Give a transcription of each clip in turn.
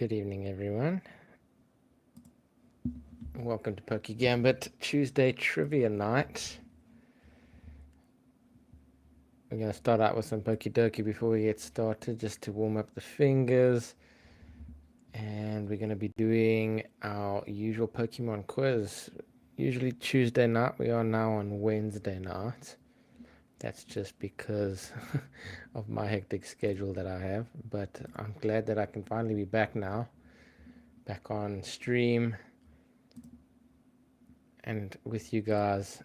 Good evening, everyone. Welcome to Poke Gambit Tuesday Trivia Night. We're going to start out with some Poke Doki before we get started, just to warm up the fingers. And we're going to be doing our usual Pokemon quiz. Usually Tuesday night, we are now on Wednesday night. That's just because of my hectic schedule that I have. But I'm glad that I can finally be back now, back on stream and with you guys.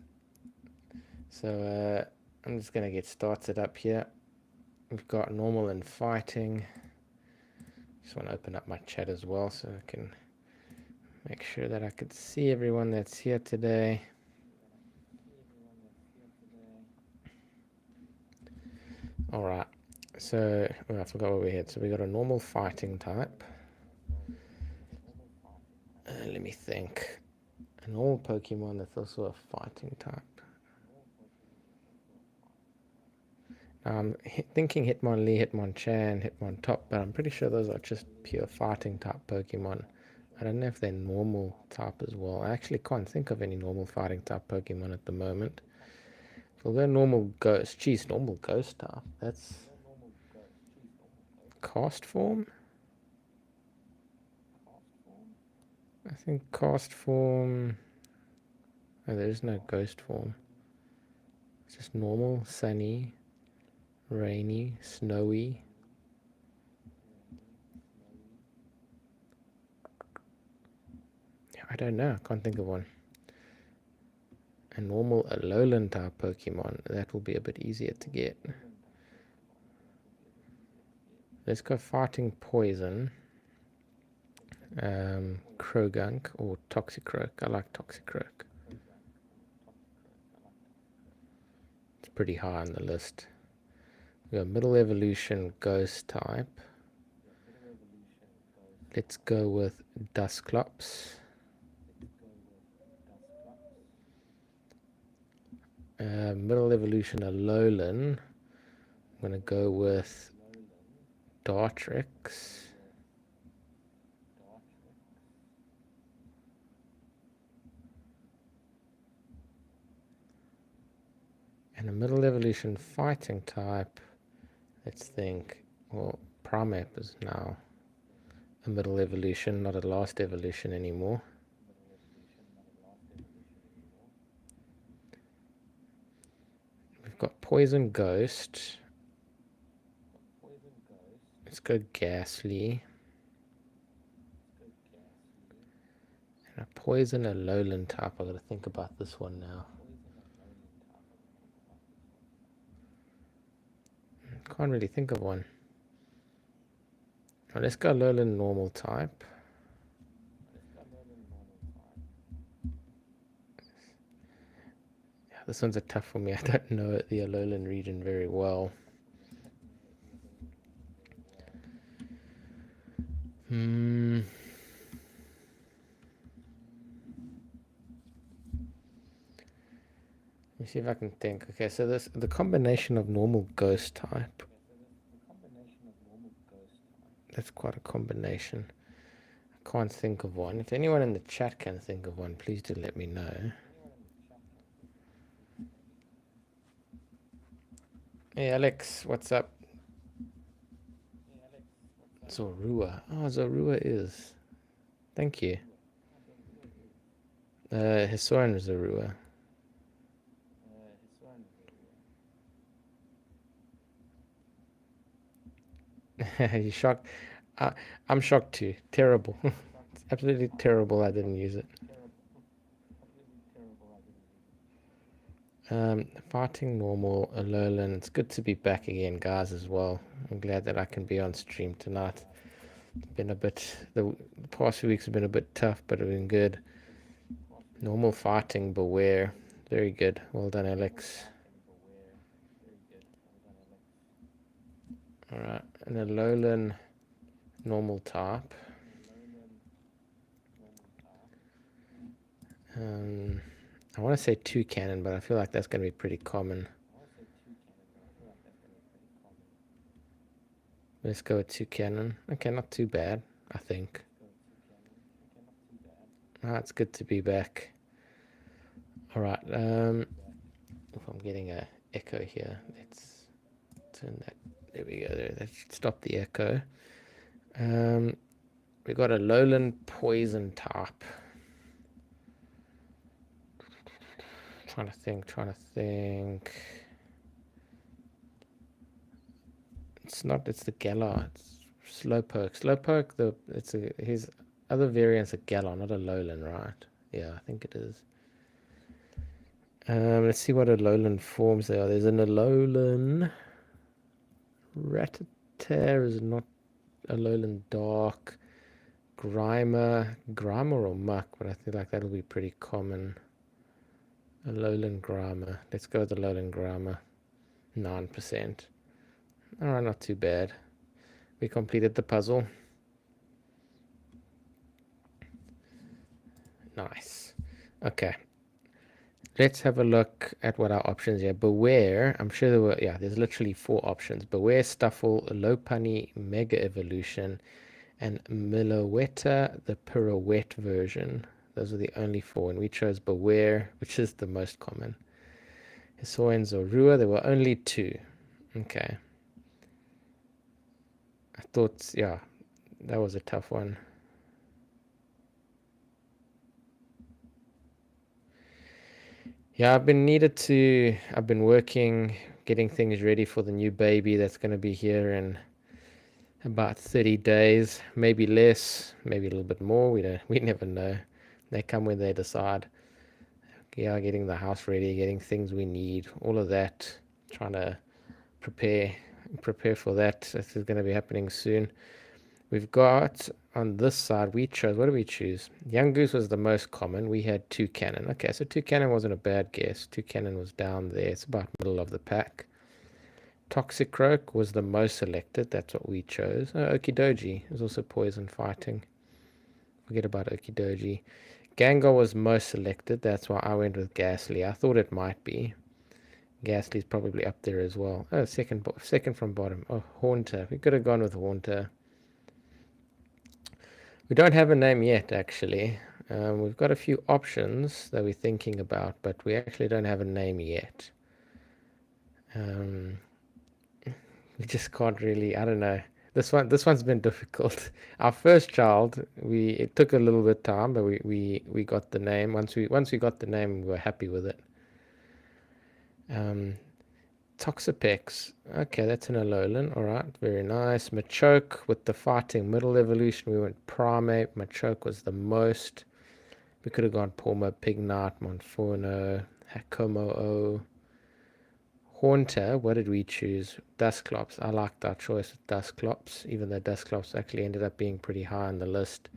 So I'm just going to get started up here. We've got normal and fighting. Just want to open up my chat as well so I can make sure that I could see everyone that's here today. Alright, so I forgot what we had. So we got a normal fighting type. Let me think. A normal Pokemon that's also a fighting type. I'm thinking Hitmonlee, Hitmonchan, Hitmontop, but I'm pretty sure those are just pure fighting type Pokemon. I don't know if they're normal type as well. I actually can't think of any normal fighting type Pokemon at the moment. So we'll go normal ghost. Geez, normal ghost type. That's cast form? I think cast form... Oh, there is no ghost form. It's just normal, sunny, rainy, snowy. I don't know. I can't think of one. A normal Alolan type Pokemon. That will be a bit easier to get. Let's go fighting poison. Krogunk or Toxicroak. I like Toxicroak. It's pretty high on the list. We got middle evolution ghost type. Let's go with Dusclops. Middle evolution Alolan. I'm gonna go with Dartrix. And a middle evolution fighting type. Let's think. Well, Primeape is now a middle evolution, not a last evolution anymore. We've got Poison Ghost. Let's go Ghastly. And a Poison Alolan type. I've got to think about this one now. Can't really think of one. Well, let's go Alolan normal type. Yeah, this one's a tough for me. I don't know the Alolan region very well. Let me see if I can think. Okay, so the combination of normal ghost type. That's quite a combination. I can't think of one. If anyone in the chat can think of one, please do let me know. Hey Alex, what's up? Zorua. Oh, Zorua is. Thank you. Hisuian Zorua. You shocked? I'm shocked too. Terrible. It's absolutely terrible I didn't use it. Fighting normal, Alolan. It's good to be back again, guys, as well. I'm glad that I can be on stream tonight. It's been a bit, the past few weeks have been a bit tough, but it's been good. Normal fighting, beware. Very good. Well done, Alex. Alright, an Alolan normal type. I want to say Toucannon, but I feel like that's going to be pretty common. Let's go with Toucannon. Okay, not too bad. I think. It's good to be back. All right. If I'm getting a echo here, let's turn that. There we go. There, that should stop the echo. We got a lowland poison type. Trying to think. It's not. It's the Galar. It's Slowpoke. Slowpoke. His other variant's a Galar, not a lowland, right? Yeah, I think it is. Let's see what Alolan forms there are. There's an Alolan. Rattata is not Alolan Dark. Grimer or Muck, but I feel like that'll be pretty common. Alolan Grimer. Let's go with Alolan Grimer. 9%. Alright, not too bad. We completed the puzzle. Nice. Okay. Let's have a look at what our options here. Beware, I'm sure there were, yeah, there's literally 4 options. Beware, Stuffle, Lopunny, Mega Evolution, and Miloetta, the Pirouette version. Those are the only 4, and we chose Beware, which is the most common. Hisuian Zorua, there were only 2. Okay. I thought, yeah, that was a tough one. Yeah, I've been working, getting things ready for the new baby that's going to be here in about 30 days, maybe less, maybe a little bit more. We never know. They come when they decide. Yeah, getting the house ready, getting things we need, all of that, trying to prepare for that. This is going to be happening soon. We've got on this side, we chose, what did we choose? Young Goose was the most common. We had Toucannon. Okay, so Toucannon wasn't a bad guess. Toucannon was down there. It's about middle of the pack. Toxicroak was the most selected. That's what we chose. Okidogi is also poison fighting. Forget about Okidogi. Gengar was most selected. That's why I went with Ghastly. I thought it might be. Ghastly's probably up there as well. Oh, second from bottom. Oh, Haunter. We could have gone with Haunter. We don't have a name yet, actually. We've got a few options that we're thinking about, but we actually don't have a name yet. We just can't really, I don't know. This one's been difficult. Our first child, it took a little bit of time, but we got the name. Once we got the name, we were happy with it. Toxapex. Okay, that's an Alolan. Alright, very nice. Machoke with the fighting middle evolution. We went Primate. Machoke was the most. We could have gone Pawmo, Pignite, Monferno, Hakomo-o. Haunter, what did we choose? Dusclops. I liked our choice with Dusclops, even though Dusclops actually ended up being pretty high on the list.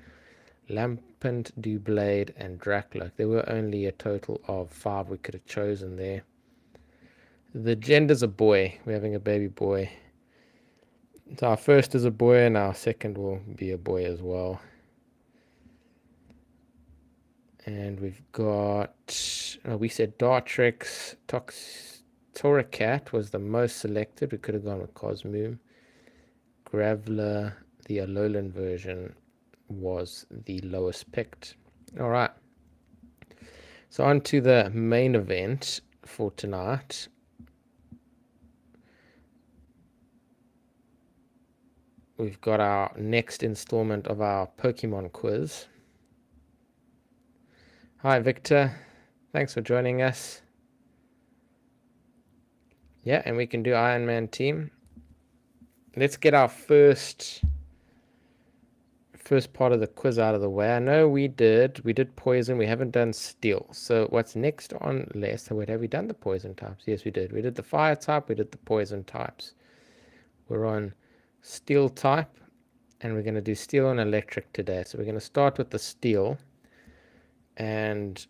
Lampent, Doublade, and Dracloak. There were only a total of 5 we could have chosen there. The gender's a boy. We're having a baby boy. So our first is a boy, and our second will be a boy as well. And we've got, we said Dartrix. Torracat was the most selected. We could have gone with Cosmoom. Graveler, the Alolan version, was the lowest picked. All right. So on to the main event for tonight. We've got our next installment of our Pokemon quiz. Hi, Victor. Thanks for joining us. Yeah, and we can do Iron Man team. Let's get our first part of the quiz out of the way. I know we did poison. We haven't done steel. So what's next on list? Have we done the poison types? Yes, we did. We did the fire type. We did the poison types. We're on steel type, and we're going to do steel and electric today. So we're going to start with the steel, and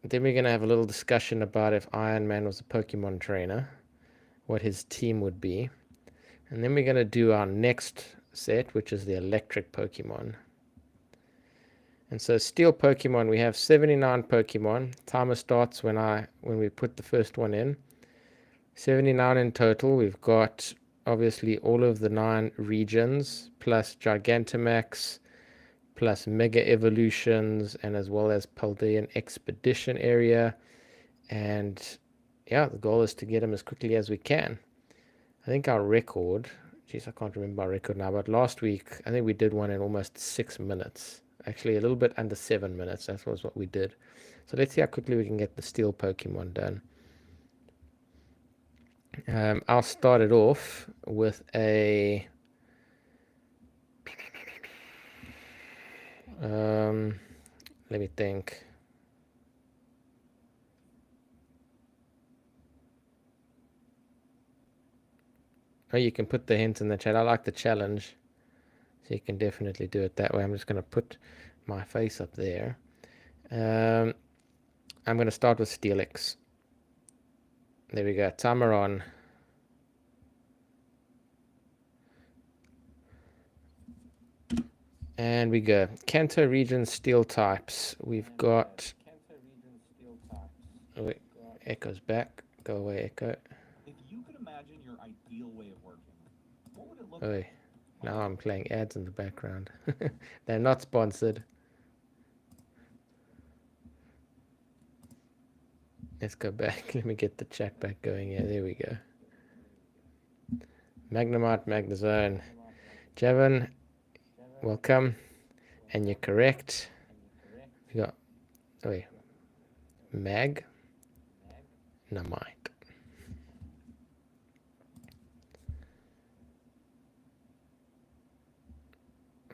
then we're going to have a little discussion about if Iron Man was a Pokemon trainer, what his team would be. And then we're going to do our next set, which is the electric Pokemon. And so steel Pokemon, we have 79 Pokemon. Timer starts when we put the first one in. 79 in total. We've got obviously all of the 9 regions, plus Gigantamax, plus Mega Evolutions, and as well as Paldean Expedition area. And yeah, the goal is to get them as quickly as we can. I think our record, geez, I can't remember our record now, but last week I think we did one in almost 6 minutes. Actually, a little bit under 7 minutes. That was what we did. So let's see how quickly we can get the steel Pokemon done. I'll start it off with a let me think. Oh, you can put the hint in the chat. I like the challenge, so you can definitely do it that way. I'm just going to put my face up there. I'm going to start with Steelix. There we go. Timer on. And we go. Kanto region steel types. We've got. Oh, wait. Echo's back. Go away, Echo. If you could imagine your ideal way of working, what would it look Oh, like? now I'm playing ads in the background. They're not sponsored. Let's go back. Let me get the chat back going. Yeah, there we go. Magnemite, Magnezone. Javin, welcome. And you're correct. We got, oh wait, Mag, Namite.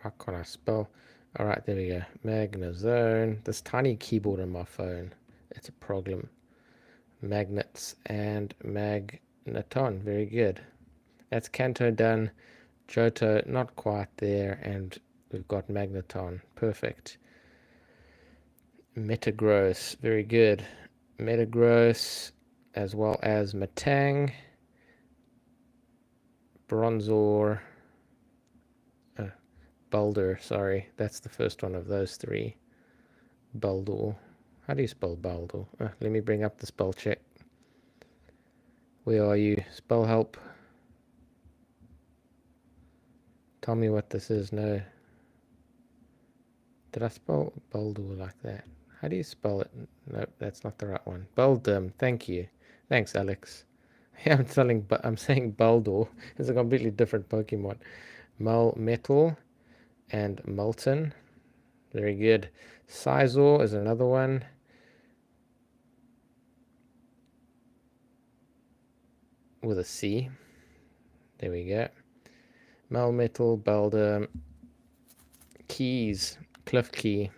How can I spell? All right, there we go. Magnezone. This tiny keyboard on my phone. It's a problem. Magnets and Magneton. Very good. That's Kanto done. Johto, not quite there. And we've got Magneton. Perfect. Metagross. Very good. Metagross, as well as Matang. Bronzor. Boulder, sorry. That's the first one of those 3. Boulder. How do you spell Boulder? Let me bring up the spell check. Where are you? Spell help. Tell me what this is. No. Did I spell Boulder like that? How do you spell it? No, that's not the right one. Beldum. Thank you. Thanks, Alex. Yeah, I'm saying Boulder. It's a completely different Pokemon. Metal and Molten. Very good. Sizor is another one. With a C. There we go. Melmetal, Beldum, Keys, Klefki,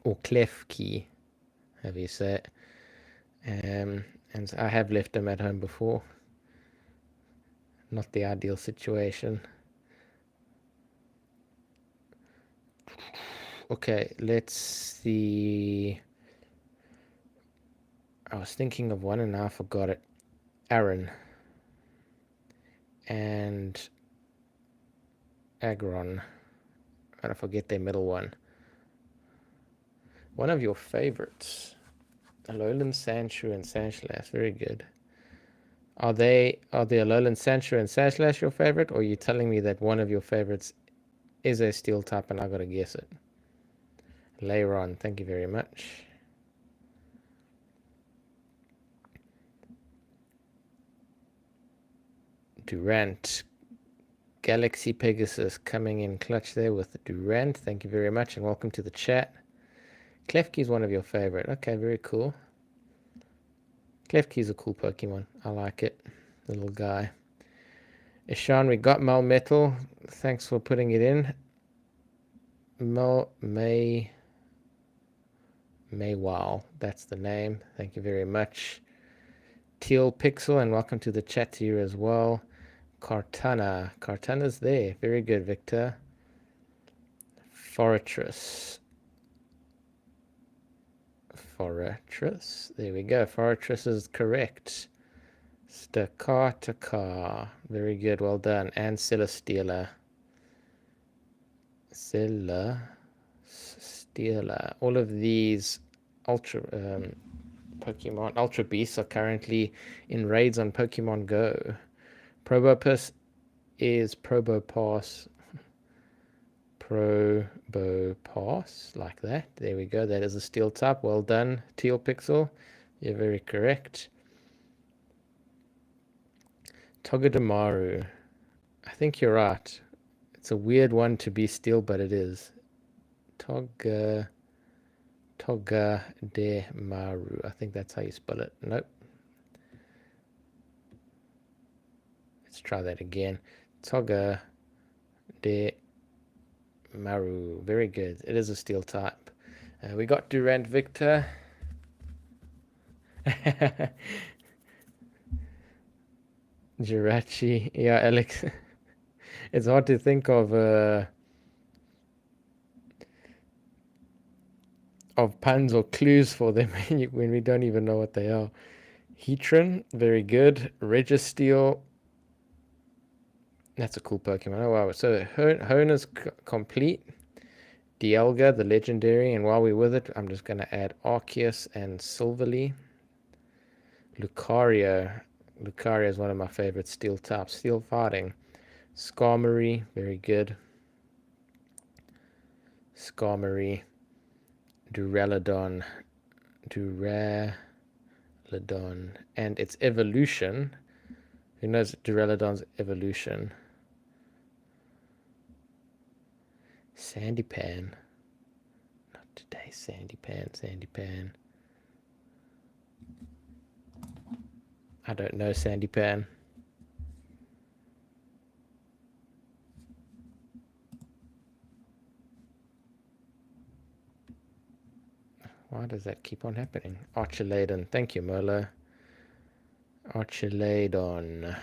or Klefki, however you say it. And I have left them at home before. Not the ideal situation. Okay, let's see. I was thinking of one and now I forgot it. Aaron. And Agron. I forget their middle one. One of your favorites. Alolan Sandshrew and Sandslash. Very good. Are the Alolan Sandshrew and Sandslash your favorite, or are you telling me that one of your favorites is a steel type and I gotta guess it? Leiron, thank you very much. Durant. Galaxy Pegasus coming in clutch there with Durant. Thank you very much and welcome to the chat. Klefki is one of your favorite. Okay, very cool. Klefki is a cool Pokemon. I like it. The little guy. Ishan, we got Melmetal. Thanks for putting it in. Maywall. That's the name. Thank you very much. Teal Pixel, and welcome to the chat to you as well. Cartana. Cartana's there. Very good, Victor. Fortress. There we go. Fortress is correct. Staccatica. Very good. Well done. And Celesteela. All of these ultra Pokemon Ultra Beasts are currently in raids on Pokemon Go. Probopus is Probopass. Probopass, like that. There we go. That is a steel type. Well done, Teal Pixel. You're very correct. Togedemaru. I think you're right. It's a weird one to be steel, but it is. Togedemaru. I think that's how you spell it. Nope. Let's try that again. Togedemaru. Very good. It is a steel type. We got Durant Victor. Jirachi. Yeah, Alex. It's hard to think of puns or clues for them when we don't even know what they are. Heatran, very good. Registeel, that's a cool Pokemon. Oh wow! So Hona's complete. Dialga, the legendary, and while we're with it, I'm just gonna add Arceus and Silverly. Lucario. Lucario is one of my favorite steel types. Steel fighting. Skarmory, very good. Skarmory. Duraludon. Duraludon. And its evolution. Who knows Duraludon's evolution? Sandypan. Not today, Sandypan. I don't know Sandypan. Why does that keep on happening? Archeladen. Thank you, Merlo. Archeladen.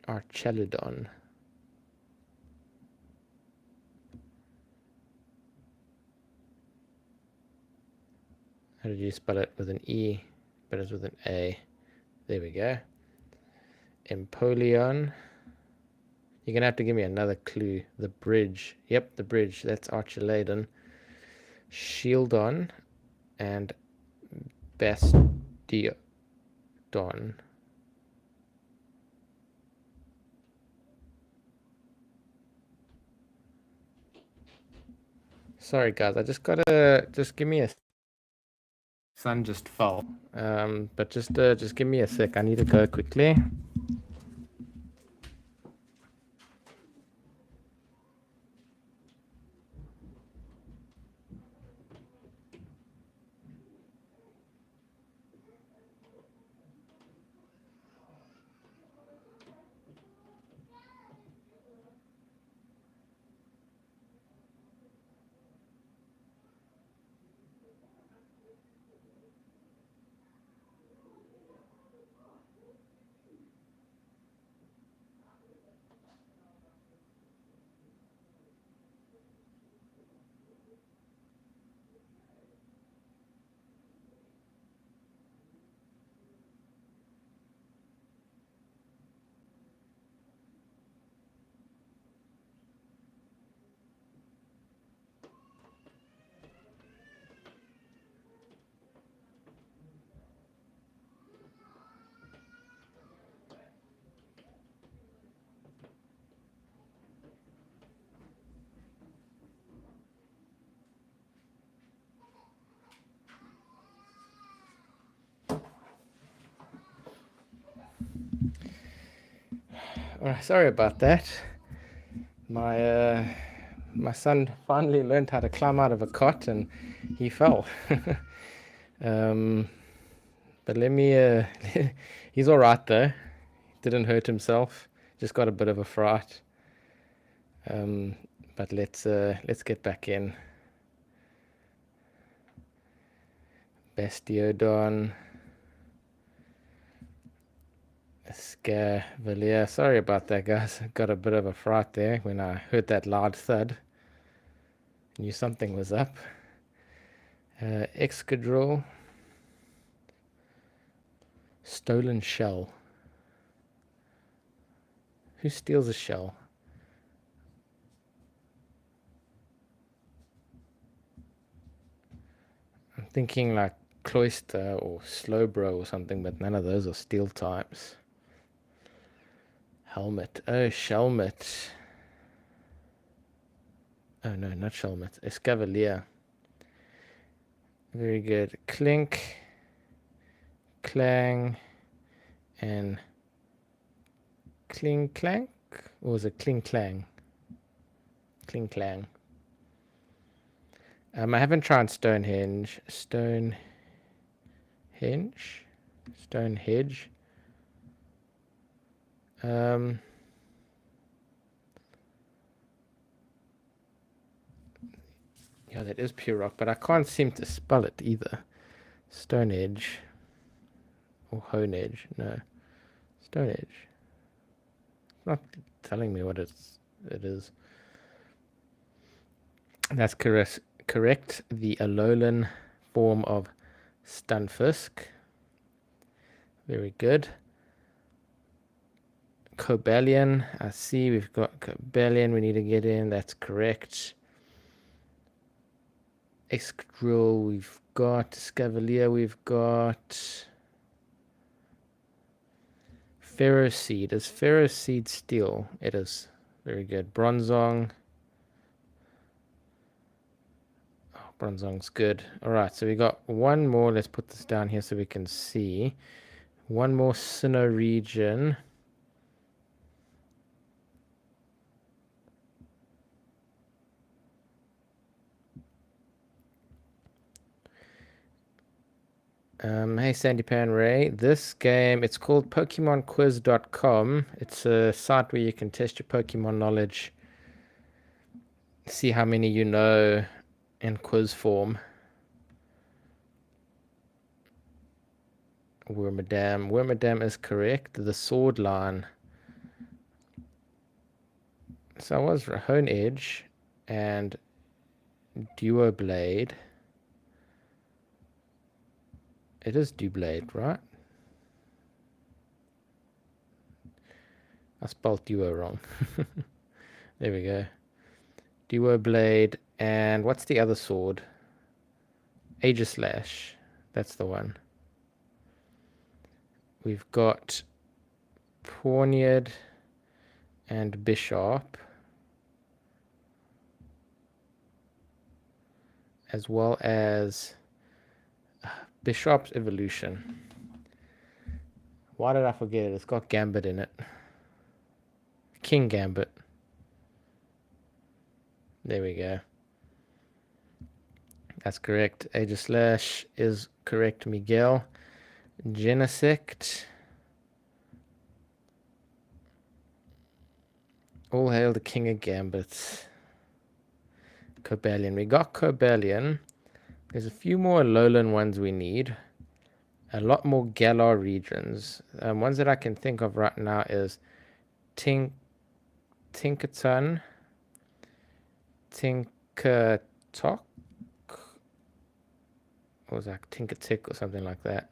Archeludon. How did you spell it? With an E, but it's with an A. There we go. Empoleon. You're going to have to give me another clue. The bridge. Yep, the bridge. That's Archeladen. Shieldon and Bastiodon. Sorry guys, I just gotta give me a sun just fell. But just give me a sec. I need to go quickly. Alright, sorry about that. My son finally learned how to climb out of a cot and he fell. um, but let me. He's all right though. Didn't hurt himself. Just got a bit of a fright. Um, but let's get back in. Bastiodon. Scavalier. Sorry about that, guys. Got a bit of a fright there when I heard that loud thud. Knew something was up. Excadrill. Stolen shell. Who steals a shell? I'm thinking like Cloyster or Slowbro or something, but none of those are steel types. Helmet. Oh, Shelmet. Oh, no, not Shelmet. Escavalier. Very good. Clink, Clang, and Cling Clank? Or was it Cling Clang? Cling Clang. I haven't tried Stonehenge. Stonehenge? Stonehenge? Yeah, that is pure rock, but I can't seem to spell it either. Stonehenge. Or Honedge. No. Stonehenge. It's not telling me what it is. That's correct. The Alolan form of Stunfisk. Very good. Cobalion. I see we've got Cobalion we need to get in. That's correct. Excadrill we've got. Scavalier we've got. Ferroseed. Is Ferroseed steel? It is. Very good. Bronzong. Oh, Bronzong's good. Alright, so we got one more. Let's put this down here so we can see. One more Sinnoh region. Hey Sandy Pan Ray, this game, it's called PokemonQuiz.com. It's a site where you can test your Pokemon knowledge, see how many you know in quiz form. Wormadam is correct. The sword line. So I was Honedge and Duo Blade. It is Dublade, right? I spelled Duo wrong. There we go. Duo Blade, and what's the other sword? Aegislash. That's the one. We've got Pawniard and Bishop, as well as Bishop's evolution. Why did I forget it? It's got Gambit in it. King Gambit. There we go. That's correct. Aegislash is correct, Miguel. Genesect. All hail the king of gambits. Cobalion. We got Cobalion. There's a few more Alolan ones we need. A lot more Galar regions. Ones that I can think of right now is Tinkaton, Tinkatok. What was that? Tinkatik or something like that.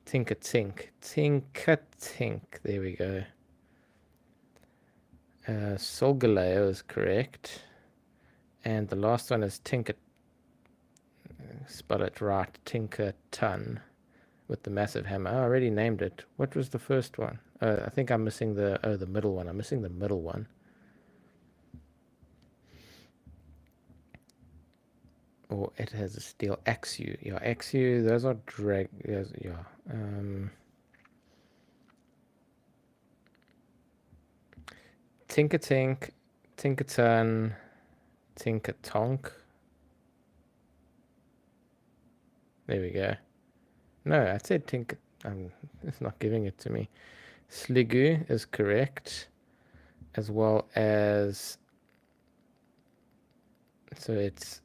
Tinkatink. Tinkatink. There we go. Solgaleo is correct. And the last one is spell it right, Tinkaton, with the massive hammer. I already named it. What was the first one? I think I'm missing the middle one. I'm missing the middle one. Or it has a steel Axew. Yeah, Axew, those are yeah. Tinkatink, Tinkaton, Tinkatonk. There we go. No, I said Tink. It's not giving it to me. Sliggoo is correct, as well as. So it's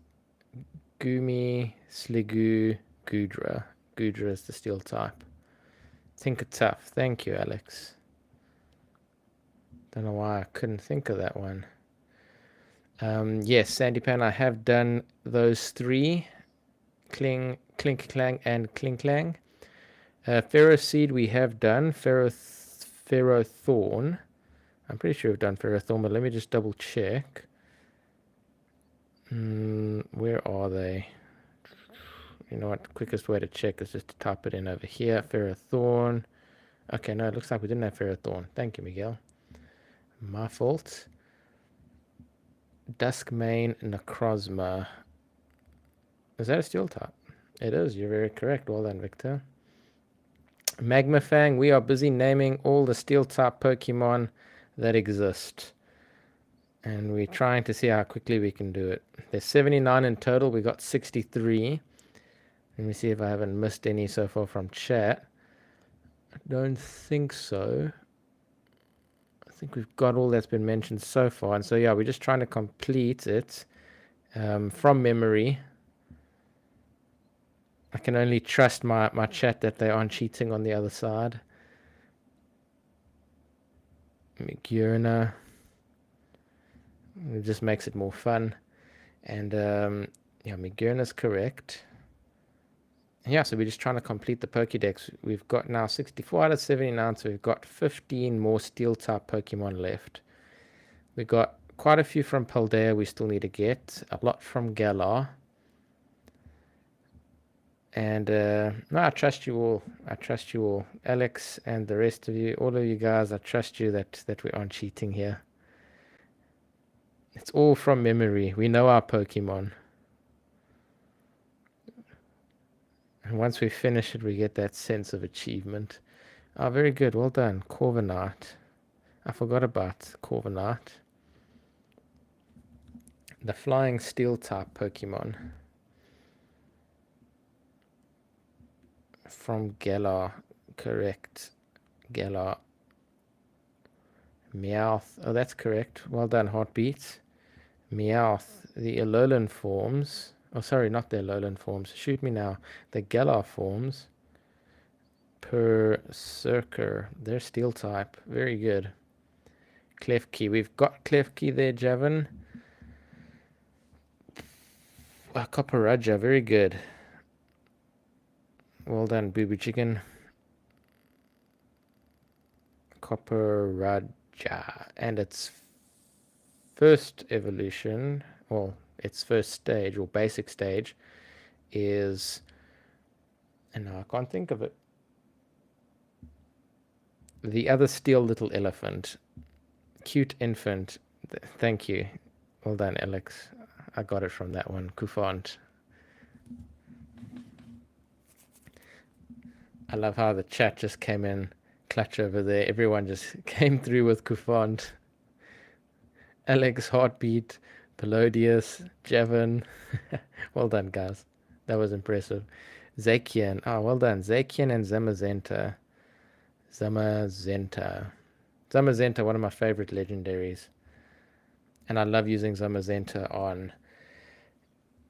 Goomy, Sliggoo, Goodra. Goodra is the steel type. Tinkatuff. Thank you, Alex. Don't know why I couldn't think of that one. Yes, Sandy Pan, I have done those three. Clink Clang, and Klinklang. Ferroseed we have done. Ferrothorn. I'm pretty sure we've done Ferrothorn, but let me just double check. Where are they? You know what? Quickest way to check is just to type it in over here. Ferrothorn. Okay, no, it looks like we didn't have Ferrothorn. Thank you, Miguel. My fault. Duskmane Necrozma. Is that a steel type? It is. You're very correct. Well done, Victor. Magmafang. We are busy naming all the steel type Pokemon that exist. And we're trying to see how quickly we can do it. There's 79 in total. We got 63. Let me see if I haven't missed any so far from chat. I don't think so. I think we've got all that's been mentioned so far. And so, yeah, we're just trying to complete it from memory. I can only trust my chat that they aren't cheating on the other side. Migurna. It just makes it more fun. And yeah, Migurna's correct. Yeah, so we're just trying to complete the Pokédex. We've got now 64 out of 79, so we've got 15 more Steel-type Pokemon left. We've got quite a few from Paldea we still need to get, a lot from Galar. And no, I trust you all. I trust you all. Alex and the rest of you, all of you guys, I trust you that we aren't cheating here. It's all from memory. We know our Pokemon. And once we finish it, we get that sense of achievement. Oh, very good. Well done. Corviknight. I forgot about Corviknight. The flying steel type Pokemon. From Galar. Correct. Galar. Meowth. Oh, that's correct. Well done, Heartbeat. Meowth. The Alolan forms. Oh, sorry, not the Alolan forms. Shoot me now. The Galar forms. Berserker. They're steel type. Very good. Klefki. We've got Klefki there, Javin. Copperajah. Very good. Well done, Boo Boo Chicken. Copperajah. And its first evolution, well, its first stage, or basic stage, is... And now I can't think of it. The other steel little elephant. Cute infant. Thank you. Well done, Alex. I got it from that one. Kufant. I love how the chat just came in clutch over there. Everyone just came through with Kufant. Alex, Heartbeat, Pelodius, Javin. Well done, guys. That was impressive. Zakian. Oh, well done. Zakian and Zamazenta. Zamazenta, one of my favorite legendaries. And I love using Zamazenta on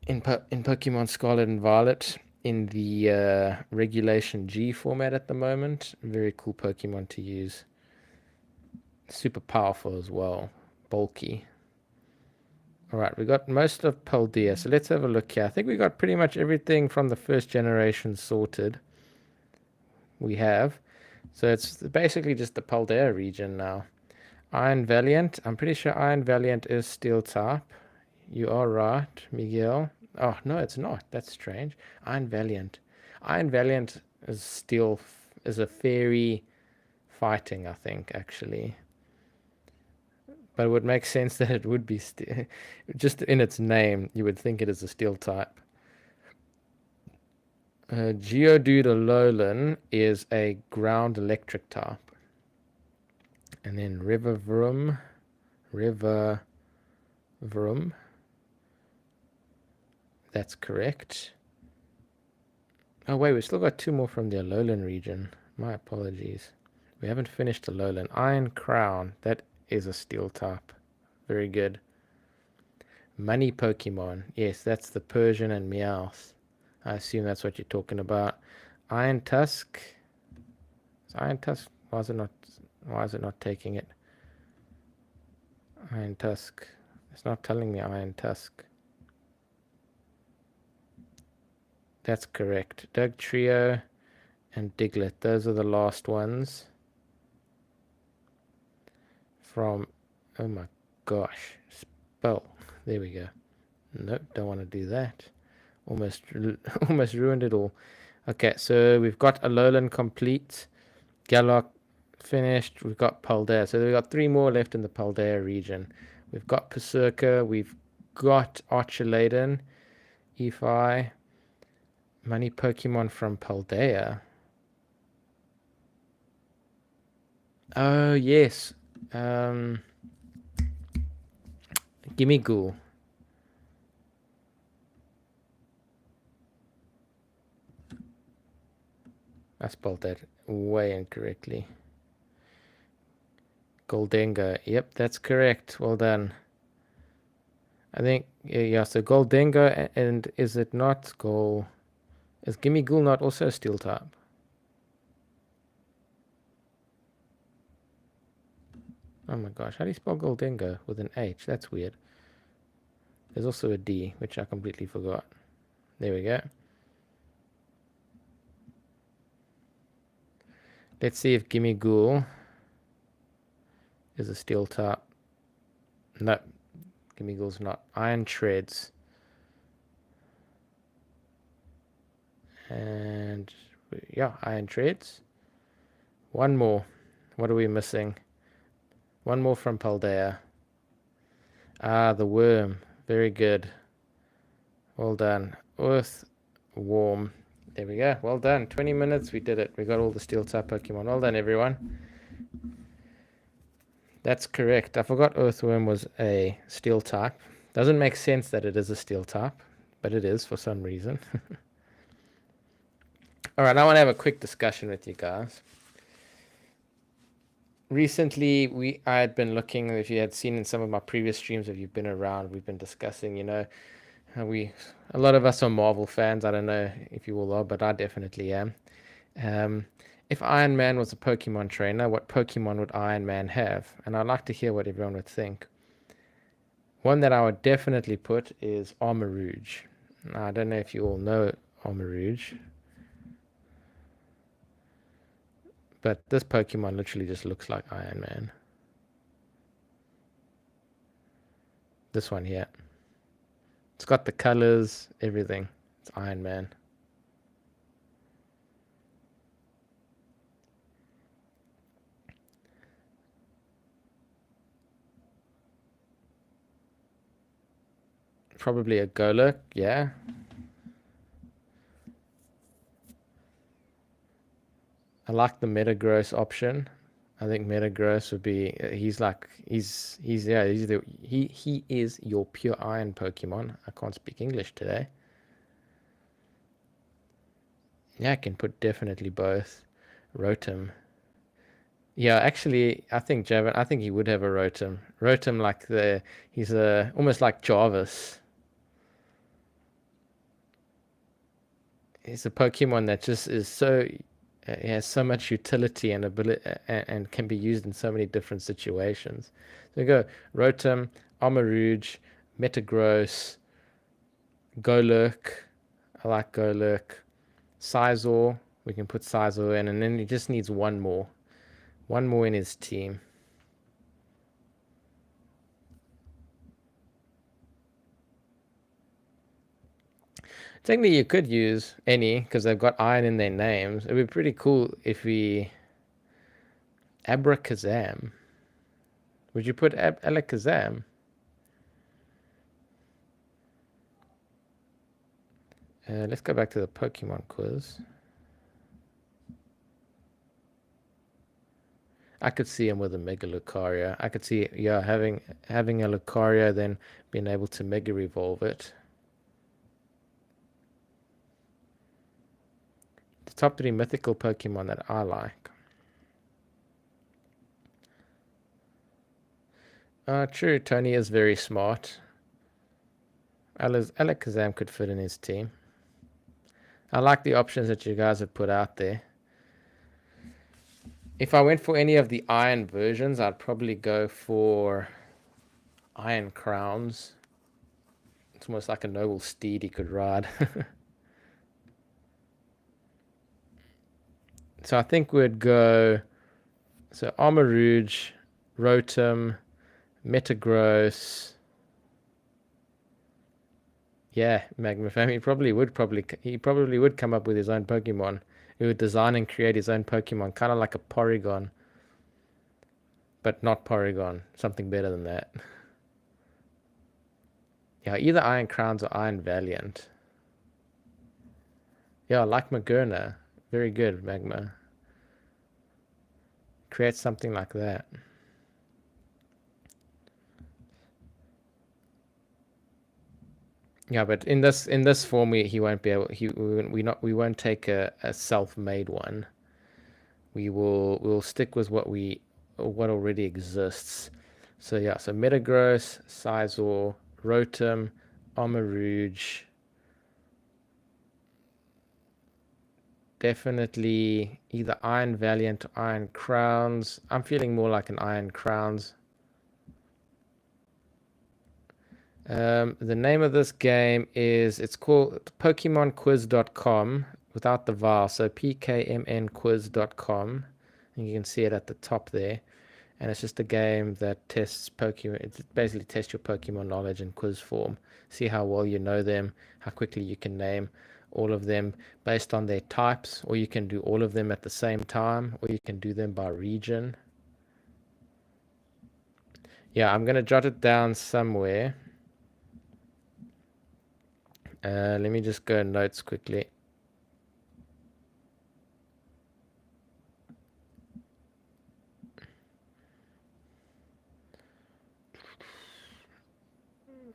in Pokemon Scarlet and Violet in the Regulation G format at the moment. Very cool Pokemon to use. Super powerful as well. Bulky. Alright, we got most of Paldea. So let's have a look here. I think we got pretty much everything from the first generation sorted. We have. So it's basically just the Paldea region now. Iron Valiant. I'm pretty sure Iron Valiant is steel type. You are right, Miguel. Oh, no, it's not. That's strange. Iron Valiant. Iron Valiant is steel, is a fairy fighting, I think, actually. But it would make sense that it would be steel. Just in its name, you would think it is a steel type. Geodude Alolan is a ground electric type. And then River Vroom. That's correct. Oh, wait, we've still got two more from the Alolan region. My apologies. We haven't finished Alolan. Iron Crown. That is a steel type. Very good. Money Pokemon. Yes, that's the Persian and Meowth. I assume that's what you're talking about. Iron Tusk. Is Iron Tusk... Why is it not taking it? Iron Tusk. It's not telling me Iron Tusk. That's correct. Doug Trio and Diglett. Those are the last ones. From... Oh my gosh. Spell. There we go. Nope, don't want to do that. Almost ruined it all. Okay, so we've got Alolan complete. Galok finished. We've got Paldea. So we've got 3 more left in the Paldea region. We've got Berserker. We've got Archuladen, Efi, Money Pokemon from Paldea. Oh, yes. Gimme Ghoul. I spelled that way incorrectly. Goldenga. Yep, that's correct. Well done. I think, yeah, so Goldenga, and is it not Gol? Is Gimme Ghoul not also a steel type? Oh my gosh, how do you spell Goldenga with an H? That's weird. There's also a D, which I completely forgot. There we go. Let's see if Gimme Ghoul is a steel type. No, Gimme Ghoul's not. Iron Treads. And yeah, Iron Treads. One more. What are we missing? One more from Paldea. Ah, the worm. Very good. Well done. Earth Warm. There we go. Well done. 20 minutes. We did it. We got all the steel type Pokemon. Well done, everyone. That's correct. I forgot Earthworm was a steel type. Doesn't make sense that it is a steel type, but it is for some reason. All right, I want to have a quick discussion with you guys. Recently, I had been looking, if you had seen in some of my previous streams, if you've been around, we've been discussing, how a lot of us are Marvel fans. I don't know if you all are, but I definitely am. If Iron Man was a Pokemon trainer, what Pokemon would Iron Man have? And I'd like to hear what everyone would think. One that I would definitely put is Armarouge. Now, I don't know if you all know Armarouge, but this Pokemon literally just looks like Iron Man. This one here. It's got the colors, everything. It's Iron Man. Probably a Golurk, yeah. I like the Metagross option. I think Metagross would be he is your pure iron Pokemon. I can't speak English today. Yeah, I can put definitely both. Rotom. Yeah, actually, I think Javin. I think he would have a Rotom. Rotom, he's almost like Jarvis. He's a Pokemon that just is so it has so much utility and ability and can be used in so many different situations. So we go Rotom, Armarouge, Metagross, Golurk. I like Golurk. Sizor. We can put Sizor in, and then he just needs one more. One more in his team. Technically, you could use any because they've got iron in their names. It'd be pretty cool if we Abracazam. Would you put Alakazam? Let's go back to the Pokemon quiz. I could see him with a Mega Lucario. I could see, yeah, having a Lucario, then being able to Mega Evolve it. The top 3 mythical Pokemon that I like. True, Tony is very smart. Alakazam could fit in his team. I like the options that you guys have put out there. If I went for any of the iron versions, I'd probably go for Iron Crowns. It's almost like a noble steed he could ride. So I think we'd go. So Armarouge, Rotom, Metagross. Yeah, Magmafam. He probably would come up with his own Pokemon. He would design and create his own Pokemon, kind of like a Porygon, but not Porygon. Something better than that. Yeah, either Iron Crowns or Iron Valiant. Yeah, like Magerna. Very good, Magma. Create something like that. Yeah, but in this form, he won't be able. We won't take a self-made one. We'll stick with what already exists. So yeah, so Metagross, Sizor, Rotom, Armarouge. Definitely either Iron Valiant or Iron Crowns. I'm feeling more like an Iron Crowns. The name of this game it's called PokemonQuiz.com without the vowel, so PKMNQuiz.com. And you can see it at the top there. And it's just a game that tests Pokemon. It basically tests your Pokemon knowledge in quiz form. See how well you know them, how quickly you can name all of them based on their types, or you can do all of them at the same time, or you can do them by region. Yeah, I'm gonna jot it down somewhere. Let me just go notes quickly.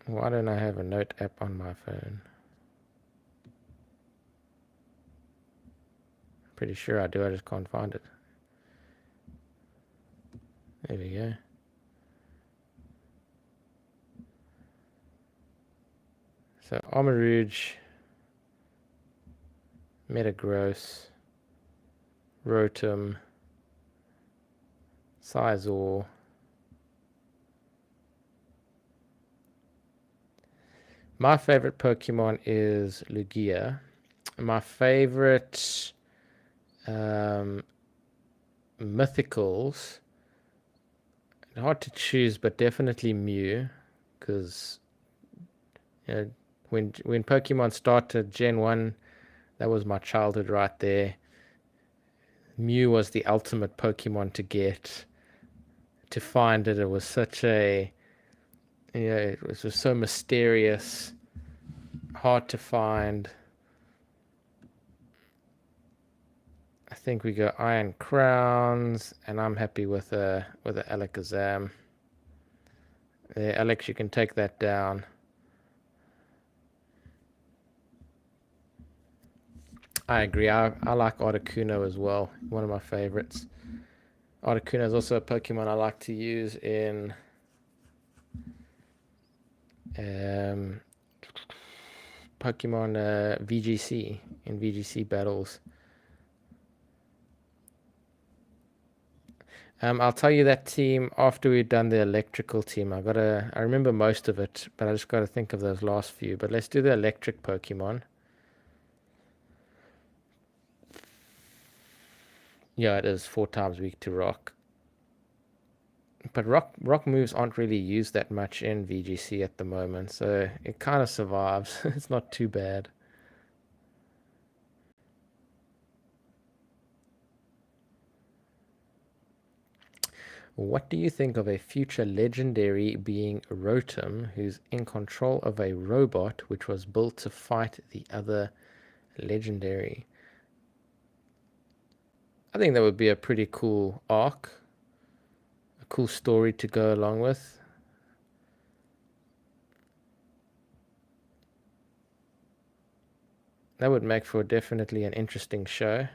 Why don't I have a note app on my phone? Pretty sure I do, I just can't find it. There we go. So Armarouge, Metagross, Rotom, Sizor. My favorite Pokemon is Lugia. My favorite mythicals, hard to choose, but definitely Mew, because you know, when Pokemon started Gen 1, that was my childhood right there. Mew was the ultimate Pokemon to get. To find it, it was such a, it was just so mysterious, hard to find. I think we go Iron Crowns, and I'm happy with a Alakazam. Yeah, Alex, you can take that down. I agree. I like Articuno as well. One of my favorites. Articuno is also a Pokemon I like to use in Pokemon VGC, in VGC battles. I'll tell you that team after we've done the electrical team. I remember most of it, but I just gotta think of those last few. But let's do the electric Pokemon. Yeah, it is 4 times weak to rock. But rock moves aren't really used that much in VGC at the moment, so it kind of survives. It's not too bad. What do you think of a future legendary being Rotom, who's in control of a robot which was built to fight the other legendary? I think that would be a pretty cool arc, a cool story to go along with. That would make for definitely an interesting show.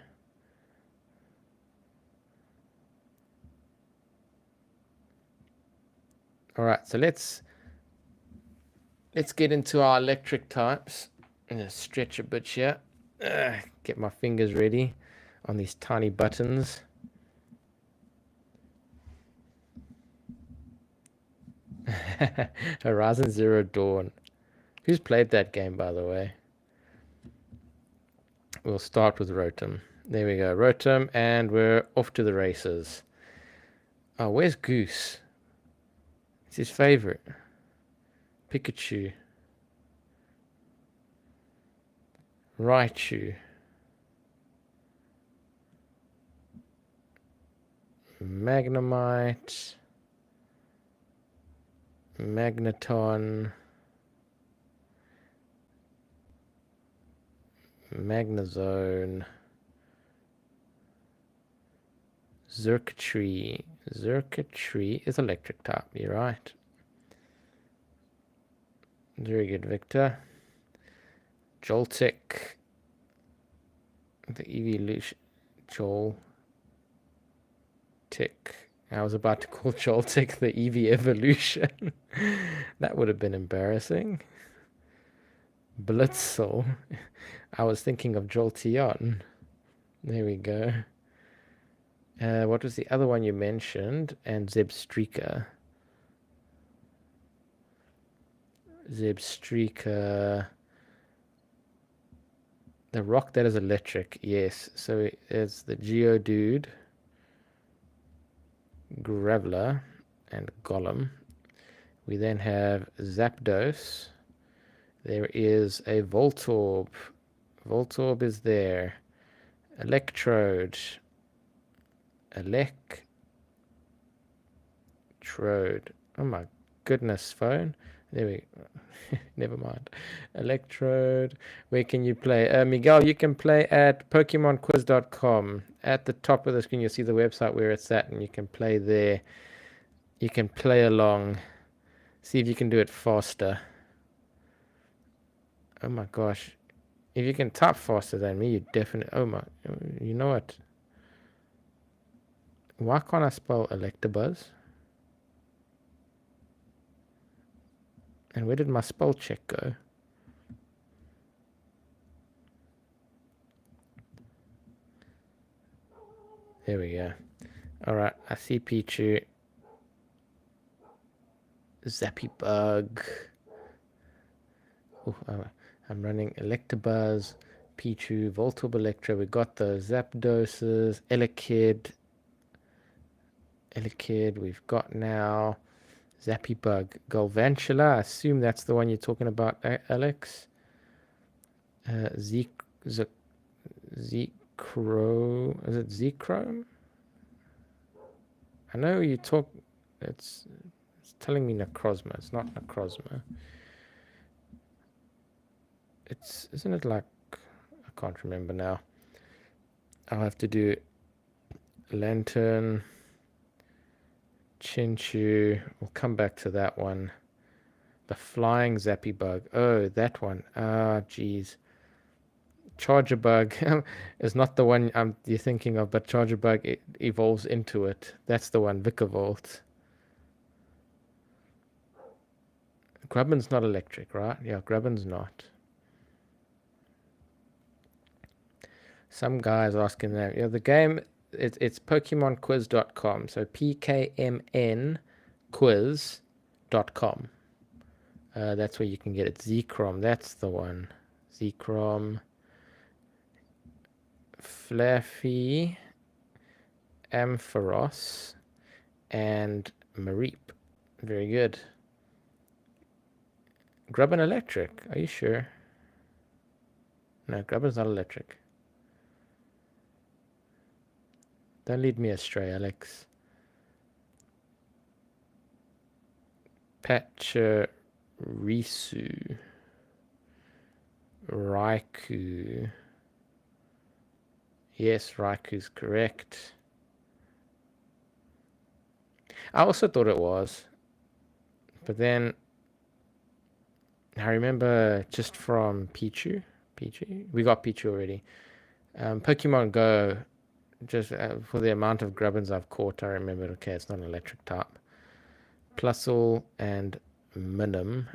All right, so let's get into our electric types. I'm gonna stretch a bit here. Get my fingers ready on these tiny buttons. Horizon Zero Dawn. Who's played that game, by the way? We'll start with Rotom. There we go, Rotom, and we're off to the races. Oh, where's Goose? It's his favorite. Pikachu. Raichu. Magnemite, Magneton, Magnezone, Xurkitree. Xurkitree is electric type, you're right. Very good, Victor. Joltik. The evolution. Joltik. I was about to call Joltik the Eevee evolution. That would have been embarrassing. Blitzel. I was thinking of Jolteon. There we go. What was the other one you mentioned? And Zebstrika. Zebstrika. The rock that is electric, yes. So it's the Geodude, Graveler, and Golem. We then have Zapdos. There is a Voltorb. Voltorb is there. Electrode. Electrode. Oh my goodness, phone. There we go. Never mind. Electrode. Where can you play? Miguel, you can play at PokemonQuiz.com. At the top of the screen, you'll see the website where it's at, and you can play there. You can play along. See if you can do it faster. Oh my gosh. If you can type faster than me, you definitely... Oh my... You know what? Why can't I spell Electabuzz? And where did my spell check go? There we go. Alright, I see Pichu. Zappy Bug. Oh, I'm running Electabuzz, Pichu, Voltorb Electro. We got the Zapdoses, Elekid we've got now. Zappy Bug, Galvantula. I assume that's the one you're talking about, Alex. Zekro. Is it Zekrom? I know you talk. It's telling me Necrozma. It's not Necrozma. Isn't it like, I can't remember now. I'll have to do Lantern, Chinchu. We'll come back to that one. The Flying Zappy Bug. Oh, that one. Ah, geez. Charger Bug is not the one you're thinking of, but Charger Bug evolves into it. That's the one, Vikavolt. Grubbin's not electric, right? Yeah, Grubbin's not. Some guy's asking that. Yeah, the game, it's PokemonQuiz.com. So PKMN quiz.com. That's where you can get it. Zekrom, that's the one. Zekrom. Flaffy, Ampharos, and Mareep. Very good. Grubbin electric. Are you sure? No, Grubbin's not electric. Don't lead me astray, Alex. Pachirisu. Raikou. Yes, Raiku's correct. I also thought it was. But then I remember just from Pichu. We got Pichu already. Pokemon Go, just for the amount of Grubbins I've caught, I remembered, okay, it's not an electric type. Plusle and Minim.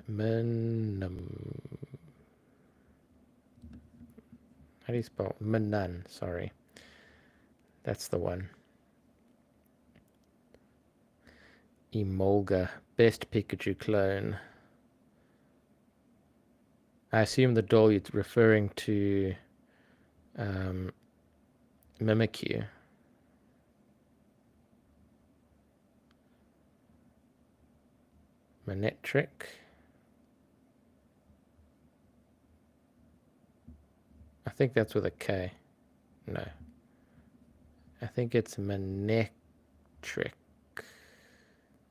How do you spell? Minan, sorry. That's the one. Emolga, best Pikachu clone. I assume the doll you're referring to Mimikyu. Manectric. I think that's with a K. No. I think it's Manectric. Electric.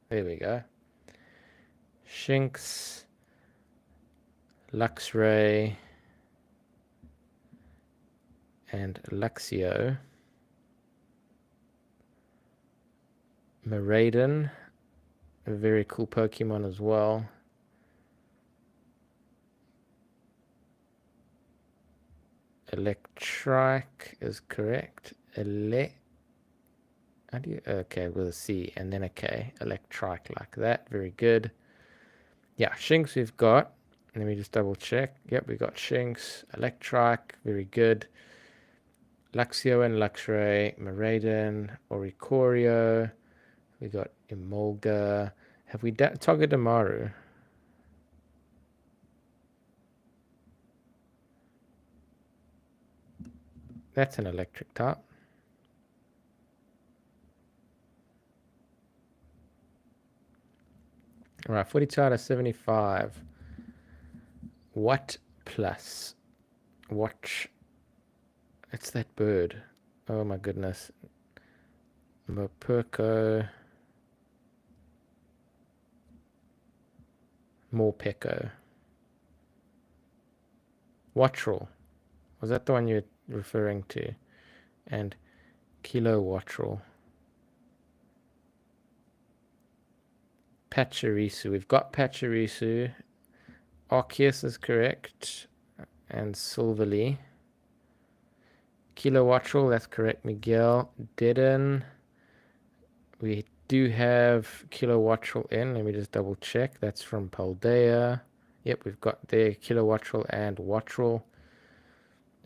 There we go. Shinx, Luxray, and Luxio. Miraidon, a very cool Pokemon as well. Electric is correct. How do you? Okay, with a C and then a K. Electric, like that. Very good. Yeah, Shinx we've got. Let me just double check. Yep, we got Shinx, Electric. Very good. Luxio and Luxray, Miraidon, Oricorio. We got Emolga. Have we Togedemaru? That's an electric type. All right, 42 out of 75. What plus? Watch. It's that bird. Oh my goodness. Mopurko. Morpeko. Wattrel. Was that the one you're referring to? And Kilo Wattrel. Pachirisu. We've got Pachirisu. Arceus is correct. And Silverly. Kilo Wattrel, that's correct, Miguel. Didden. We do have Kilo Wattrel in. Let me just double check. That's from Paldea. Yep, we've got there Kilo Wattrel and Wattrel.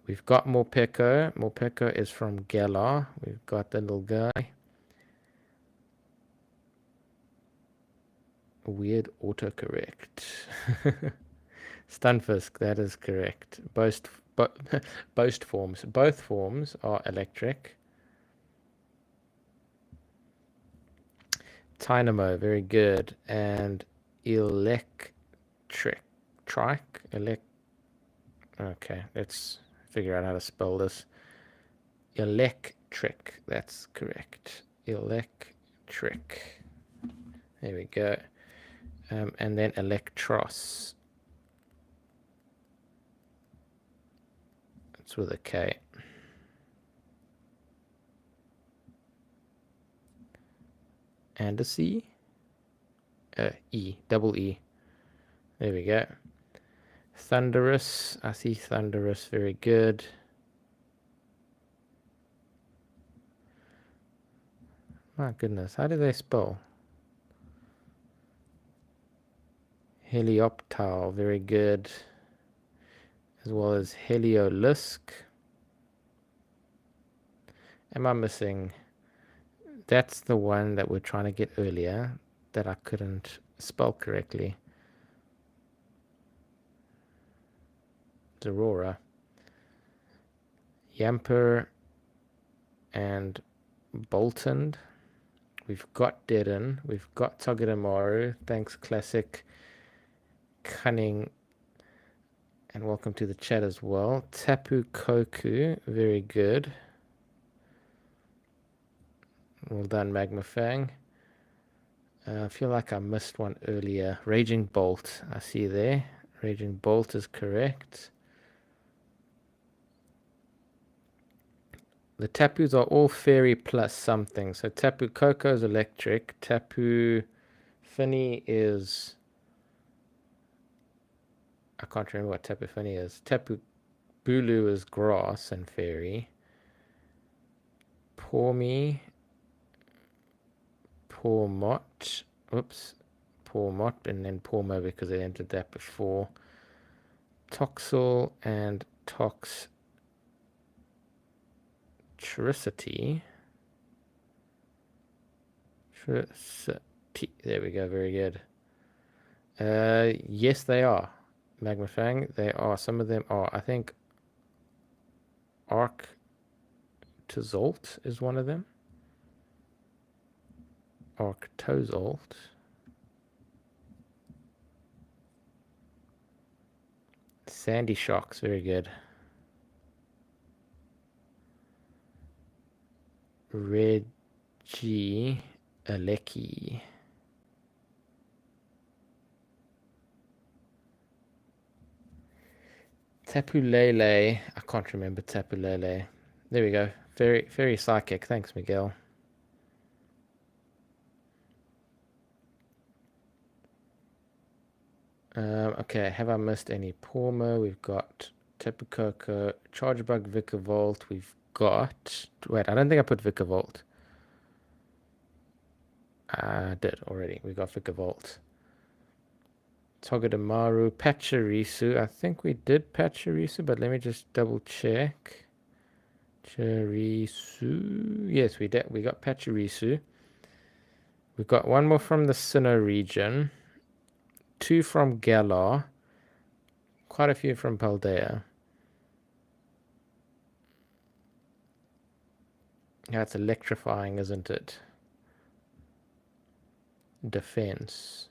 We've got Morpeko. Morpeko is from Galar. We've got the little guy. Weird autocorrect. Stunfisk, that is correct. Both forms. Both forms are electric. Tynamo, very good. And electric. Okay, let's figure out how to spell this. Electric, that's correct. Electric. There we go. And then Electros. It's with a K. And a C. E, double E. There we go. Thunderous. I see Thunderous. Very good. My goodness, how do they spell? Helioptile. Very good. As well as Heliolisk. Am I missing? That's the one that we're trying to get earlier that I couldn't spell correctly. Aurora. Yamper and Bolton. We've got Deaden. We've got Togedemaru. Thanks, Classic Cunning. And welcome to the chat as well. Tapu Koku. Very good. Well done, Magmafang. I feel like I missed one earlier. Raging Bolt. I see there. Raging Bolt is correct. The Tapus are all fairy plus something. So Tapu Koko is electric. Tapu Fini is... I can't remember what Tapu Fini is. Tapu Bulu is grass and fairy. Pawmi. Pawmot. Oops. Pawmot and then Pawmo because I entered that before. Toxel and Tricity. There we go. Very good. Yes, they are. Magmafang. They are. Some of them are. I think Arctozolt is one of them. Arctozolt. Sandy Shocks. Very good. Reggie Aleki. Tapu Lele. I can't remember Tapu Lele. There we go. Very psychic. Thanks, Miguel. Okay, have I missed any? Porma, we've got Tapu Koko, Chargebug, Vikavolt, we've got... Wait, I don't think I put Vikavolt. I did already. We got Vikavolt. Togedemaru, Pachirisu. I think we did Pachirisu, but let me just double check. Chirisu. Yes, we did. We got Pachirisu. We've got one more from the Sinnoh region. 2 from Galar. Quite a few from Paldea. Yeah, it's electrifying, isn't it? Defense.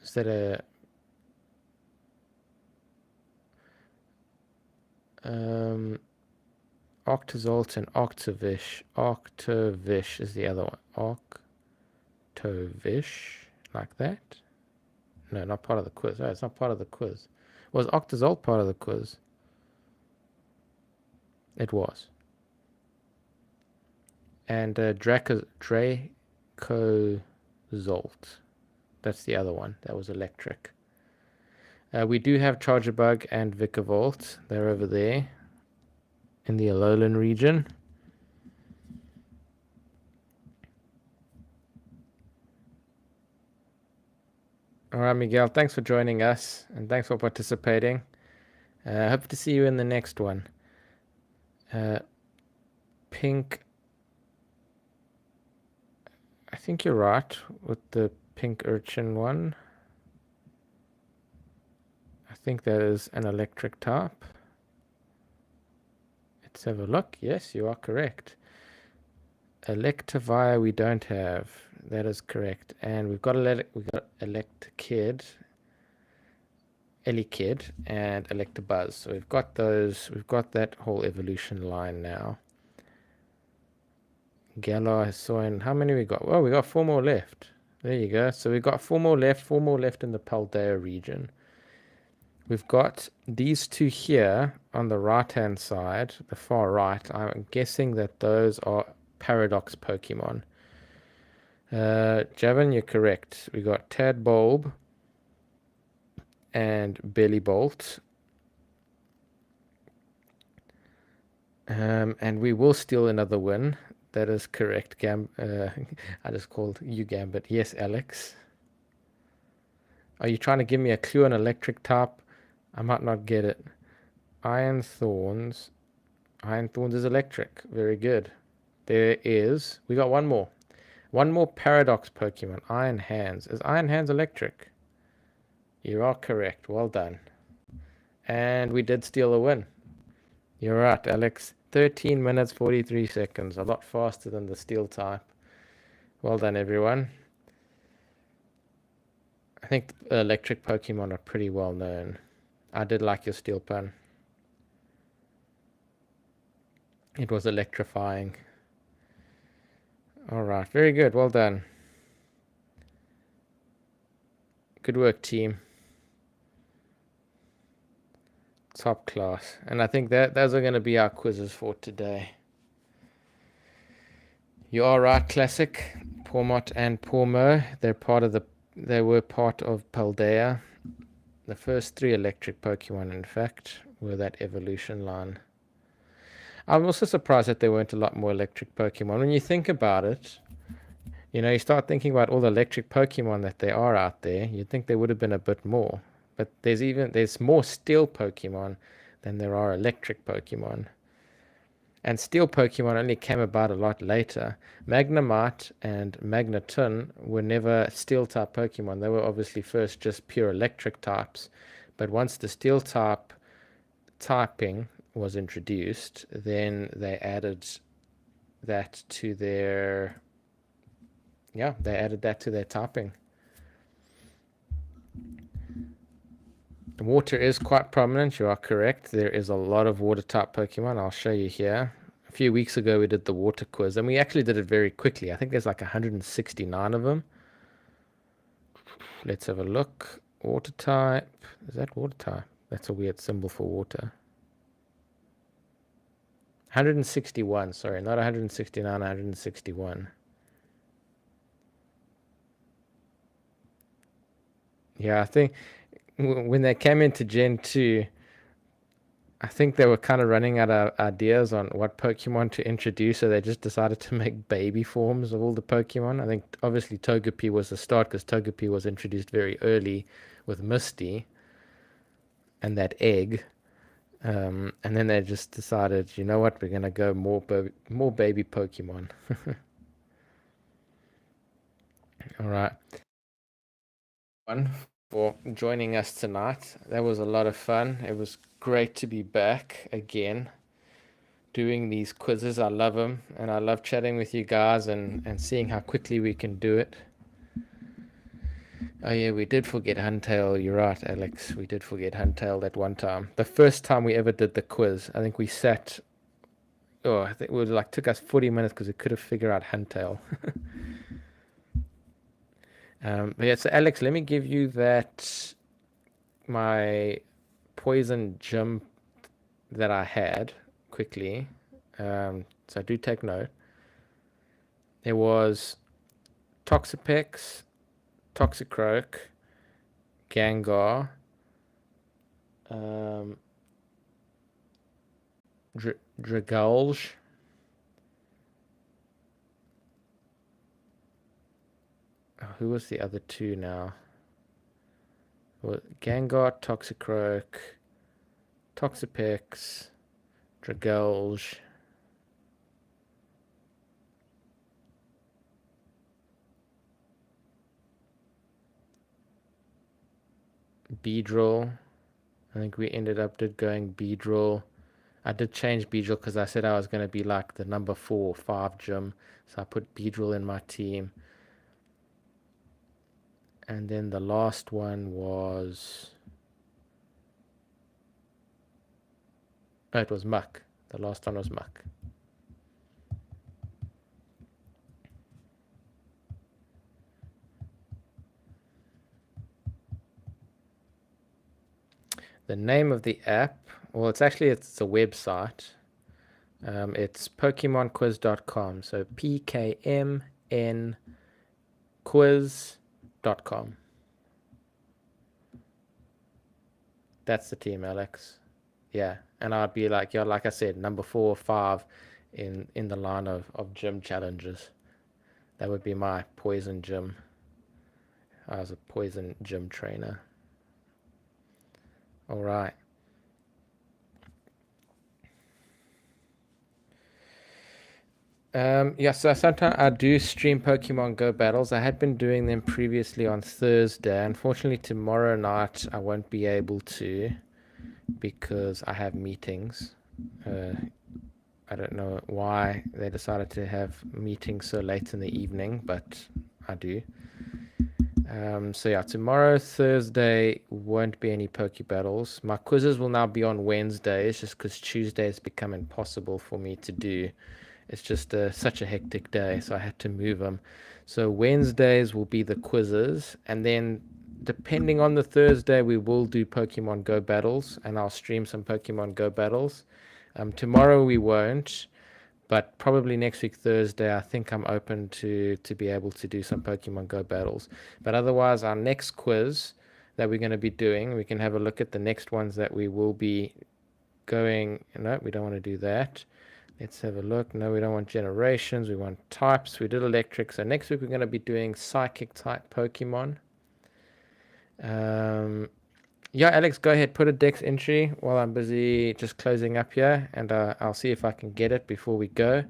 Is that a... Octozolt and Octavish. Octavish is the other one. Octavish. Like that? No, not part of the quiz. Oh, it's not part of the quiz. Was Octozolt part of the quiz? It was. And Dracozolt. That's the other one. That was electric. We do have Chargebug and Vikavolt. They're over there in the Alolan region. All right, Miguel, thanks for joining us and thanks for participating. Hope to see you in the next one. Pink. I think you're right with the pink urchin one. I think that is an electric type. Let's have a look. Yes, you are correct. Electivire we don't have. That is correct. And we've got Electkid, Elekid, and Electabuzz. So we've got those. We've got that whole evolution line now. Galar, Hisuian. How many we got? Well, we got 4 more left. There you go. So we've got 4 more left. 4 more left in the Paldea region. We've got these 2 here on the right-hand side, the far right. I'm guessing that those are Paradox Pokemon. Javin, you're correct. We got Tadbulb and Bellybolt. And we will steal another win. That is correct. I just called you Gambit. Yes, Alex. Are you trying to give me a clue on electric type? I might not get it. Iron Thorns. Iron Thorns is electric. Very good. There is... We got one more. One more Paradox Pokemon. Iron Hands. Is Iron Hands electric? You are correct. Well done. And we did steal a win. You're right, Alex. 13 minutes, 43 seconds. A lot faster than the steel type. Well done, everyone. I think electric Pokemon are pretty well known. I did like your steel pun. It was electrifying. Alright, very good. Well done. Good work, team. Top class. And I think that those are going to be our quizzes for today. You are right, Classic. Pormot and Pormo, they were part of Paldea. The first 3 electric Pokemon, in fact, were that evolution line. I'm also surprised that there weren't a lot more electric Pokemon. When you think about it, you start thinking about all the electric Pokemon that there are out there, you'd think there would have been a bit more. But there's more steel Pokemon than there are electric Pokemon. And steel Pokemon only came about a lot later. Magnemite and Magneton were never steel type Pokemon. They were obviously first just pure electric types. But once the steel typing was introduced, then they added that to their typing. Water is quite prominent, you are correct. There is a lot of water type Pokemon. I'll show you here. A few weeks ago, we did the water quiz, and we actually did it very quickly. I think there's like 169 of them. Let's have a look. Water type. Is that water type? That's a weird symbol for water. 161, sorry, not 169, 161. Yeah, I think when they came into Gen 2, I think they were kind of running out of ideas on what Pokemon to introduce, so they just decided to make baby forms of all the Pokemon. I think obviously Togepi was the start because Togepi was introduced very early with Misty and that egg. And then they just decided, you know what, we're gonna go more baby Pokemon. All right, one for joining us tonight. That was a lot of fun. It was great to be back again doing these quizzes. I love them, and I love chatting with you guys and seeing how quickly we can do it. Oh yeah, we did forget Huntail. You're right, Alex. We did forget Huntail that one time. The first time we ever did the quiz, I think we sat. Oh, I think it was like took us 40 minutes because we could have figured out Huntail. But yeah, so Alex, let me give you that my poison gym that I had quickly. So I do take note. There was Toxapex, Toxicroak, Gengar, um, Dragulge. Oh, who was the other two now? Well, Gengar, Toxicroak, Toxapex, Dragulge. Beedrill. I think we ended up going Beedrill. I did change Beedrill because I said I was going to be like the number 4 or 5 gym. So I put Beedrill in my team. And then the last one was... Oh, it was Muck. The last one was Muck. The name of the app, well, it's a website. It's PokemonQuiz.com. So PKMN quiz.com. That's the team, Alex. Yeah, and I'd be like, yeah, like I said, number 4 or 5 in the line of gym challenges. That would be my poison gym. I was a poison gym trainer. All right. Yeah, so sometimes I do stream Pokemon Go battles. I had been doing them previously on Thursday. Unfortunately, tomorrow night I won't be able to because I have meetings. I don't know why they decided to have meetings so late in the evening, but I do. So yeah, tomorrow, Thursday, won't be any Poke Battles. My quizzes will now be on Wednesdays, just because Tuesdays become impossible for me to do. It's just such a hectic day, so I had to move them. So Wednesdays will be the quizzes, and then depending on the Thursday, we will do Pokemon Go battles, and I'll stream some Pokemon Go battles. Tomorrow we won't, but probably next week Thursday, I think I'm open to be able to do some Pokemon Go battles. But otherwise, our next quiz that we're going to be doing, we can have a look at the next ones that we will be going. No, we don't want to do that. Let's have a look. No, we don't want generations. We want types. We did electric. So next week we're going to be doing psychic type Pokemon. Yeah, Alex, go ahead. Put a dex entry while I'm busy just closing up here, and I'll see if I can get it before we go.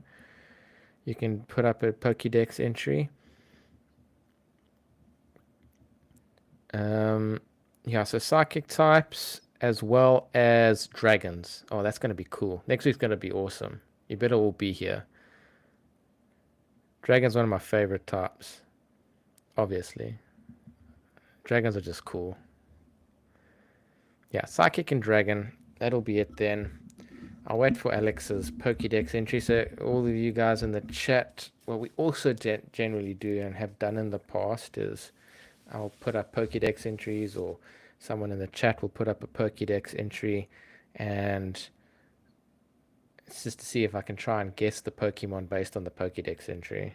You can put up a Pokédex entry. Yeah, so psychic types as well as dragons. Oh, that's going to be cool. Next week's going to be awesome. You better all be here. Dragon's one of my favorite types, obviously. Dragons are just cool. Yeah, Psychic and Dragon. That'll be it then. I'll wait for Alex's Pokédex entry. So all of you guys in the chat, what we also generally do and have done in the past is I'll put up Pokédex entries, or someone in the chat will put up a Pokédex entry, and it's just to see if I can try and guess the Pokemon based on the Pokédex entry.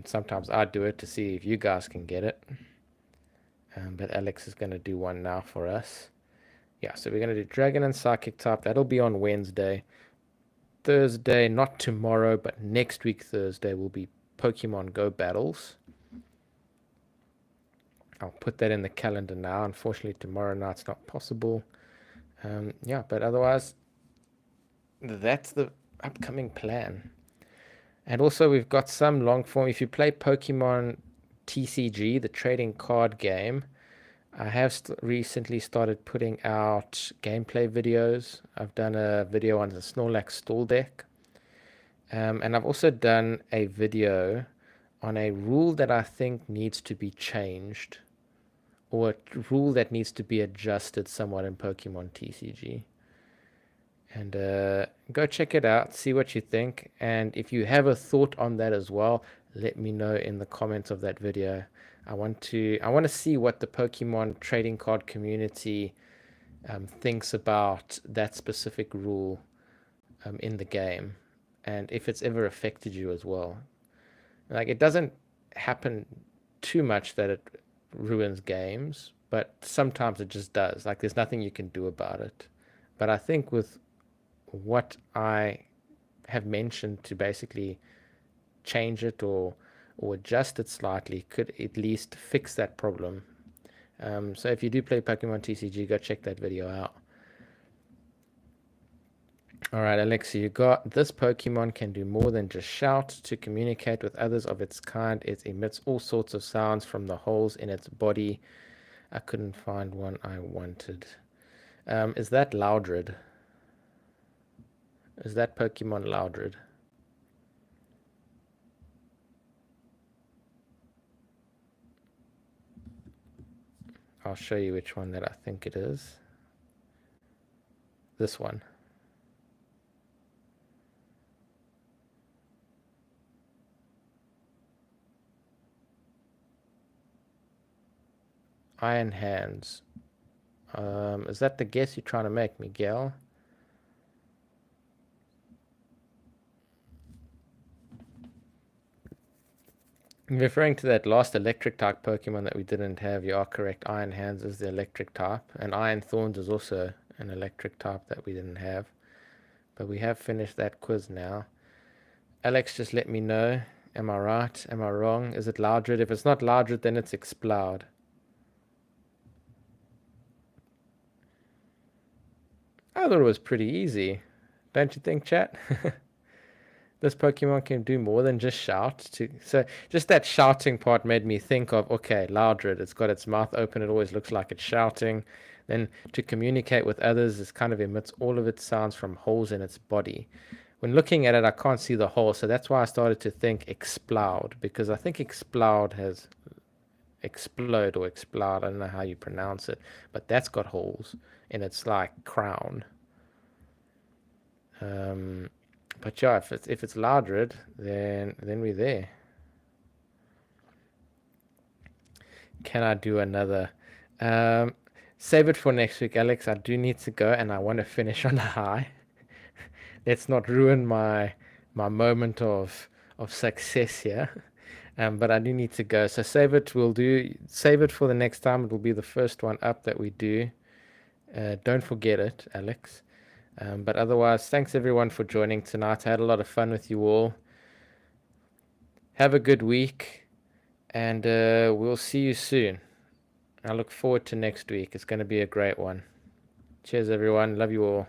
Sometimes I do it to see if you guys can get it. But Alex is going to do one now for us. Yeah, so we're going to do Dragon and Psychic type. That'll be on Wednesday. Thursday, not tomorrow, but next week Thursday, will be Pokemon Go battles. I'll put that in the calendar now. Unfortunately, tomorrow night's not possible. Yeah, but otherwise, that's the upcoming plan. And also, we've got some long form. If you play Pokemon TCG, the trading card game, I have recently started putting out gameplay videos. I've done a video on the Snorlax stall deck. And I've also done a video on a rule that I think needs to be changed, or a rule that needs to be adjusted somewhat in Pokemon TCG. And go check it out, see what you think. And if you have a thought on that as well, let me know in the comments of that video. I want to see what the Pokemon trading card community thinks about that specific rule in the game, and if it's ever affected you as well. Like, it doesn't happen too much that it ruins games, but sometimes it just does. Like, there's nothing you can do about it. But I think with what I have mentioned to basically change it or adjust it slightly could at least fix that problem. So if you do play Pokemon TCG, go check that video out. Alright, Alexa, you got this Pokemon can do more than just shout. To communicate with others of its kind, it emits all sorts of sounds from the holes in its body. I couldn't find one I wanted. Is that Loudred? Is that Pokemon Loudred? I'll show you which one that I think it is. This one. Iron Hands. Is that the guess you're trying to make, Miguel? Referring to that last electric type Pokemon that we didn't have, you are correct. Iron Hands is the electric type, and Iron Thorns is also an electric type that we didn't have. But we have finished that quiz now. Alex, just let me know. Am I right? Am I wrong? Is it Loudred? If it's not Loudred, then it's Exploud. I thought it was pretty easy. Don't you think, chat? This Pokemon can do more than just shout. So just that shouting part made me think of, okay, Loudred, it's got its mouth open, it always looks like it's shouting. Then to communicate with others, it kind of emits all of its sounds from holes in its body. When looking at it, I can't see the hole, so that's why I started to think Exploud, because I think Exploud has explode or explode, I don't know how you pronounce it, but that's got holes in its like crown. But yeah, if it's Loudred, then we're there. Can I do another? Save it for next week, Alex. I do need to go, and I want to finish on a high. Let's not ruin my moment of success here. But I do need to go. So save it. Save it for the next time. It will be the first one up that we do. Don't forget it, Alex. But otherwise, thanks everyone for joining tonight. I had a lot of fun with you all. Have a good week, and we'll see you soon. I look forward to next week. It's going to be a great one. Cheers, everyone. Love you all.